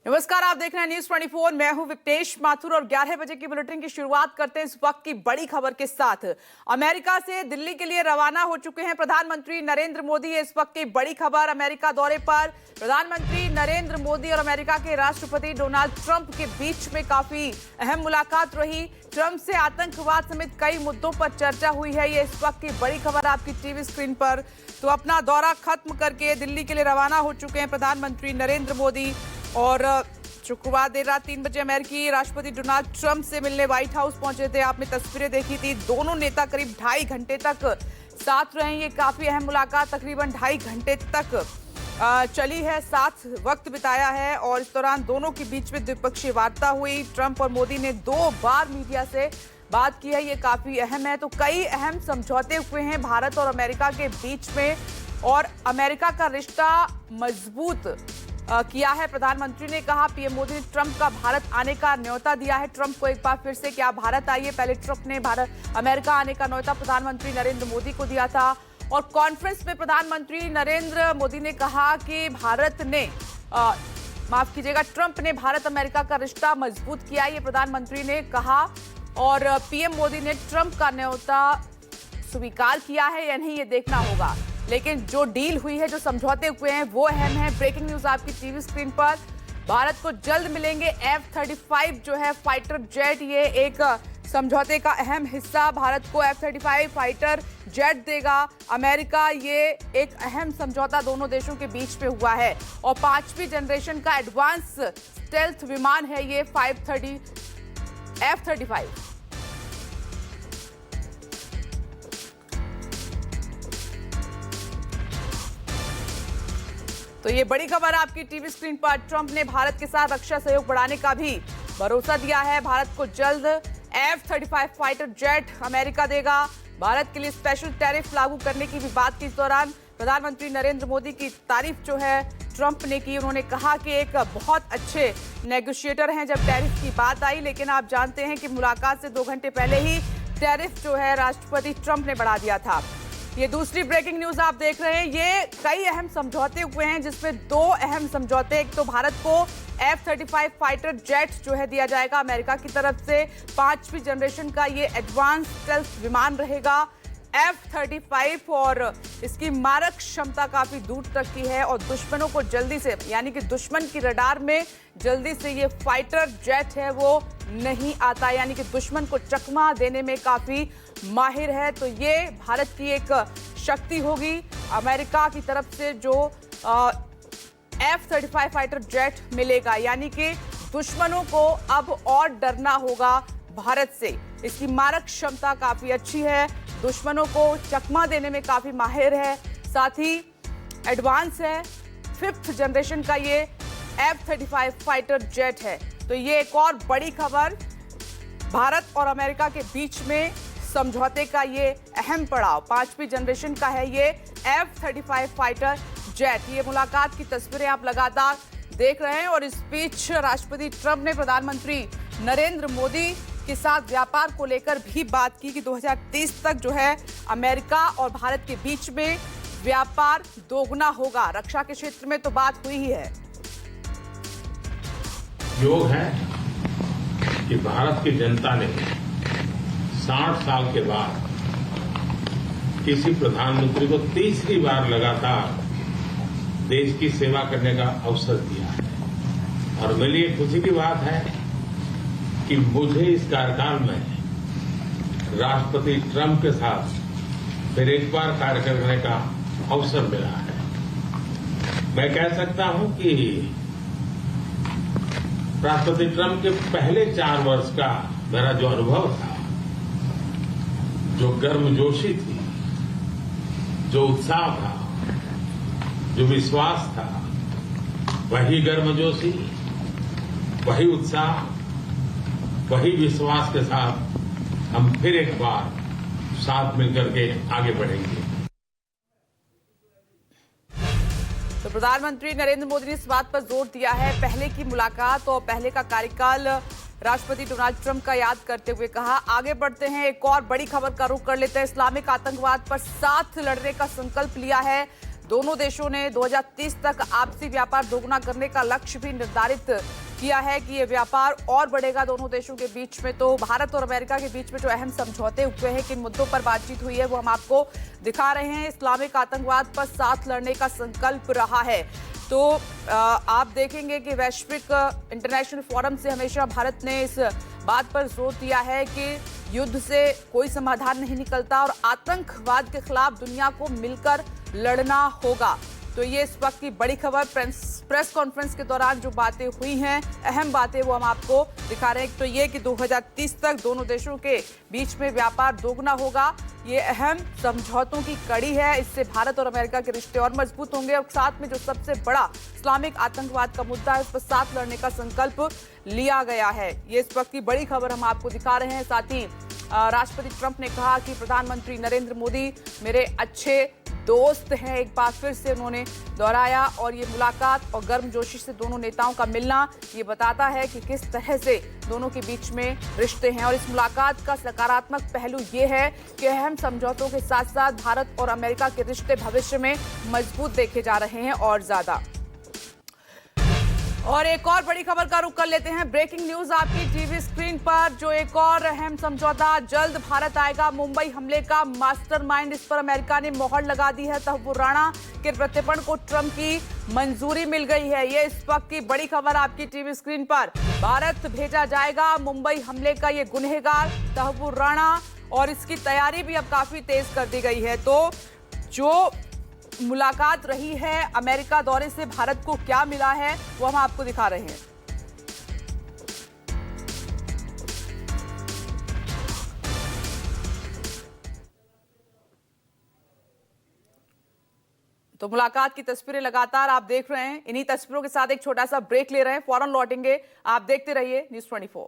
नमस्कार, आप देख रहे हैं न्यूज 24। मैं हूं विप्तेश माथुर और 11 बजे की बुलेटिन की शुरुआत करते हैं इस वक्त की बड़ी खबर के साथ। अमेरिका से दिल्ली के लिए रवाना हो चुके हैं प्रधानमंत्री नरेंद्र मोदी। इस वक्त की बड़ी खबर, अमेरिका दौरे पर प्रधानमंत्री नरेंद्र मोदी और अमेरिका के राष्ट्रपति डोनाल्ड ट्रंप के बीच में काफी अहम मुलाकात रही। ट्रंप से आतंकवाद समेत कई मुद्दों पर चर्चा हुई है। ये इस वक्त की बड़ी खबर आपकी टीवी स्क्रीन पर। तो अपना दौरा खत्म करके दिल्ली के लिए रवाना हो चुके हैं प्रधानमंत्री नरेंद्र मोदी और शुक्रवार देर रात 3 बजे अमेरिकी राष्ट्रपति डोनाल्ड ट्रंप से मिलने व्हाइट हाउस पहुंचे थे। आपने तस्वीरें देखी थी। दोनों नेता करीब 2.5 घंटे तक साथ रहे। ये काफी अहम मुलाकात तकरीबन 2.5 घंटे तक चली है, साथ वक्त बिताया है और इस दौरान दोनों के बीच में द्विपक्षीय वार्ता हुई। ट्रंप और मोदी ने 2 बार मीडिया से बात की है। ये काफी अहम है। तो कई अहम समझौते हुए हैं भारत और अमेरिका के बीच में और अमेरिका का रिश्ता मजबूत किया है। प्रधानमंत्री ने कहा, पीएम मोदी ने ट्रंप का भारत आने का न्योता दिया है। ट्रंप को एक बार फिर से कि आप भारत आइए। पहले ट्रंप ने अमेरिका आने का न्योता प्रधानमंत्री नरेंद्र मोदी को दिया था और कॉन्फ्रेंस में प्रधानमंत्री नरेंद्र मोदी ने कहा कि ट्रंप ने भारत अमेरिका का रिश्ता मजबूत किया, ये प्रधानमंत्री ने कहा और पीएम मोदी ने ट्रंप का न्योता स्वीकार किया है या नहीं, ये देखना होगा। लेकिन जो डील हुई है, जो समझौते हुए हैं, वो अहम है। ब्रेकिंग न्यूज आपकी टीवी स्क्रीन पर। भारत को जल्द मिलेंगे F-35 जो है फाइटर जेट। ये एक समझौते का अहम हिस्सा। भारत को F-35 फाइटर जेट देगा अमेरिका। ये एक अहम समझौता दोनों देशों के बीच में हुआ है और 5वीं जनरेशन का एडवांस स्टेल्थ विमान है ये F-35। तो ये बड़ी खबर आपकी टीवी स्क्रीन पर। ट्रंप ने भारत के साथ रक्षा सहयोग बढ़ाने का भी भरोसा दिया है। भारत को जल्द F-35 फाइटर जेट अमेरिका देगा। भारत के लिए स्पेशल टैरिफ लागू करने की भी बात की। इस दौरान प्रधानमंत्री नरेंद्र मोदी की तारीफ जो है ट्रंप ने की। उन्होंने कहा कि एक बहुत अच्छे नेगोशिएटर हैं जब टैरिफ की बात आई। लेकिन आप जानते हैं कि मुलाकात से 2 घंटे पहले ही टैरिफ जो है राष्ट्रपति ट्रंप ने बढ़ा दिया था। ये दूसरी ब्रेकिंग न्यूज आप देख रहे हैं। ये कई अहम समझौते हुए हैं जिसमें 2 अहम समझौते। एक तो भारत को F-35 फाइटर जेट जो है दिया जाएगा अमेरिका की तरफ से। 5वीं जनरेशन का ये एडवांस स्टेल्थ विमान रहेगा F-35 और इसकी मारक क्षमता काफी दूर तक की है और दुश्मनों को जल्दी से, यानी कि दुश्मन की रडार में जल्दी से ये फाइटर जेट है वो नहीं आता, यानी कि दुश्मन को चकमा देने में काफी माहिर है। तो ये भारत की एक शक्ति होगी। अमेरिका की तरफ से जो F-35 फाइटर जेट मिलेगा, यानी कि दुश्मनों को अब और डरना होगा भारत से। इसकी मारक क्षमता काफी अच्छी है, दुश्मनों को चकमा देने में काफी माहिर है, साथ ही एडवांस है। 5th जनरेशन का ये F-35 फाइटर जेट है। तो ये एक और बड़ी खबर, भारत और अमेरिका के बीच में समझौते का ये अहम पड़ाव। 5वीं जनरेशन का है ये F-35 फाइटर जेट। ये मुलाकात की तस्वीरें आप लगातार देख रहे हैं और इस बीच राष्ट्रपति ट्रंप ने प्रधानमंत्री नरेंद्र मोदी के साथ व्यापार को लेकर भी बात की कि 2030 तक जो है अमेरिका और भारत के बीच में व्यापार दोगुना होगा। रक्षा के क्षेत्र में तो बात हुई ही है। योग है कि भारत की जनता ने 60 साल के बाद किसी प्रधानमंत्री को तीसरी बार लगातार देश की सेवा करने का अवसर दिया है और मेरे लिए खुशी की बात है कि मुझे इस कार्यकाल में राष्ट्रपति ट्रंप के साथ फिर एक बार कार्य करने का अवसर मिला है। मैं कह सकता हूं कि राष्ट्रपति ट्रंप के पहले 4 वर्ष का मेरा जो अनुभव था, जो गर्मजोशी थी, जो उत्साह था, जो विश्वास था, वही गर्मजोशी, वही उत्साह, वही विश्वास के साथ हम फिर एक बार साथ मिलकर के आगे बढ़ेंगे। तो प्रधानमंत्री नरेंद्र मोदी ने इस बात पर जोर दिया है, पहले की मुलाकात और पहले का कार्यकाल राष्ट्रपति डोनाल्ड ट्रंप का याद करते हुए कहा। आगे बढ़ते हैं, एक और बड़ी खबर का रुख कर लेते हैं। इस्लामिक आतंकवाद पर साथ लड़ने का संकल्प लिया है दोनों देशों ने 2030 तक आपसी व्यापार दोगुना करने का लक्ष्य भी निर्धारित किया है कि ये व्यापार और बढ़ेगा दोनों देशों के बीच में। तो भारत और अमेरिका के बीच में जो अहम समझौते हुए हैं, किन मुद्दों पर बातचीत हुई है, वो हम आपको दिखा रहे हैं। इस्लामिक आतंकवाद पर साथ लड़ने का संकल्प रहा है। तो आप देखेंगे कि वैश्विक इंटरनेशनल फोरम से हमेशा भारत ने इस बात पर जोर दिया है कि युद्ध से कोई समाधान नहीं निकलता और आतंकवाद के खिलाफ दुनिया को मिलकर लड़ना होगा। तो ये इस वक्त की बड़ी खबर, प्रेस कॉन्फ्रेंस के दौरान जो बातें हुई हैं, अहम बातें, वो हम आपको दिखा रहे हैं। तो ये कि 2030 तक दोनों देशों के बीच में व्यापार दोगुना होगा, ये अहम समझौतों की कड़ी है। इससे भारत और अमेरिका के रिश्ते और मजबूत होंगे और साथ में जो सबसे बड़ा इस्लामिक आतंकवाद का मुद्दा है, उस पर साथ लड़ने का संकल्प लिया गया है। ये इस वक्त की बड़ी खबर हम आपको दिखा रहे हैं। साथ ही राष्ट्रपति ट्रंप ने कहा कि प्रधानमंत्री नरेंद्र मोदी मेरे अच्छे दोस्त हैं, एक बार फिर से उन्होंने दोहराया। और ये मुलाकात और गर्मजोशी से दोनों नेताओं का मिलना ये बताता है कि किस तरह से दोनों के बीच में रिश्ते हैं। और इस मुलाकात का सकारात्मक पहलू ये है कि अहम समझौतों के साथ साथ भारत और अमेरिका के रिश्ते भविष्य में मजबूत देखे जा रहे हैं और ज्यादा। और एक और बड़ी खबर का रुख कर लेते हैं। ब्रेकिंग न्यूज आपकी टीवी स्क्रीन पर। जो एक और अहम समझौता, जल्द भारत आएगा मुंबई हमले का मास्टरमाइंड, इस पर अमेरिका ने मोहर लगा दी है। तहव्वुर राणा के प्रत्यर्पण को ट्रंप की मंजूरी मिल गई है। ये इस वक्त की बड़ी खबर आपकी टीवी स्क्रीन पर। भारत भेजा जाएगा मुंबई हमले का ये गुनहगार तहव्वुर राणा, और इसकी तैयारी भी अब काफी तेज कर दी गई है। तो जो मुलाकात रही है, अमेरिका दौरे से भारत को क्या मिला है, वो हम आपको दिखा रहे हैं। तो मुलाकात की तस्वीरें लगातार आप देख रहे हैं। इन्हीं तस्वीरों के साथ एक छोटा सा ब्रेक ले रहे हैं, फौरन लौटेंगे। आप देखते रहिए न्यूज़ 24।